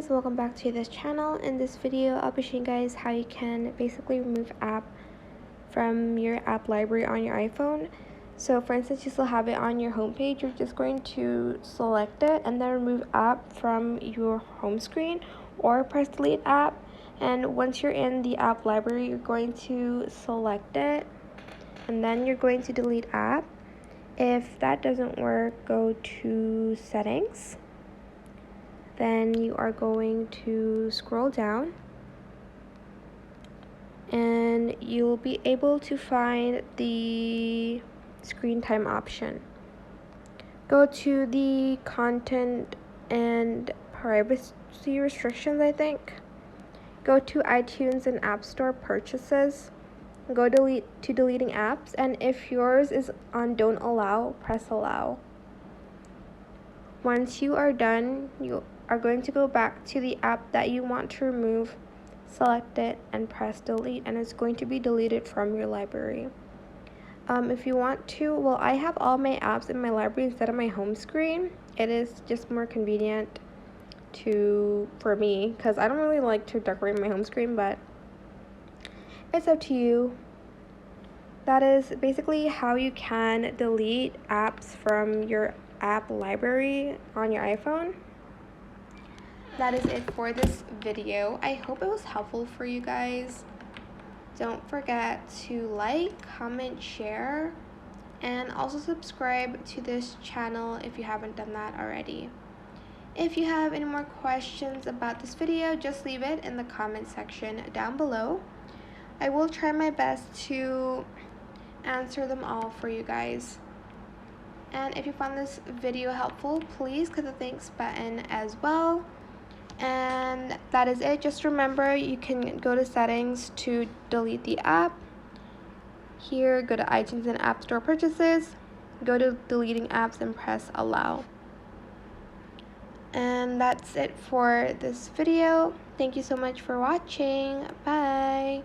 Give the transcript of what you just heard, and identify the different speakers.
Speaker 1: guys, welcome back to this channel. In this video I'll be showing you guys how you can basically remove app from your app library on your iPhone. So for instance, you still have it on your home page, you're just going to select it and then remove app from your home screen or press delete app. And once you're in the app library, you're going to select it and then you're going to delete app. If that doesn't work, go to settings. Then you are going to scroll down and you'll be able to find the screen time option. Go to the content and privacy restrictions, I think. Go to iTunes and App Store purchases. Go to deleting apps, and if yours is on don't allow, press allow. Once you are done, you are going to go back to the app that you want to remove, select it and press delete, and it's going to be deleted from your library. If you want to, well, I have all my apps in my library instead of my home screen. It is just more convenient for me because I don't really like to decorate my home screen, but it's up to you. That is basically how you can delete apps from your app library on your iPhone. That is it for this video. I hope it was helpful for you guys. Don't forget to like, comment, share, and also subscribe to this channel if you haven't done that already. If you have any more questions about this video, just leave it in the comment section down below. I will try my best to answer them all for you guys. And if you found this video helpful, please click the thanks button as well. And that is it. Just remember, you can go to settings to delete the app. Here, go to iTunes and App Store purchases. Go to deleting apps and press allow. And that's it for this video. Thank you so much for watching. Bye.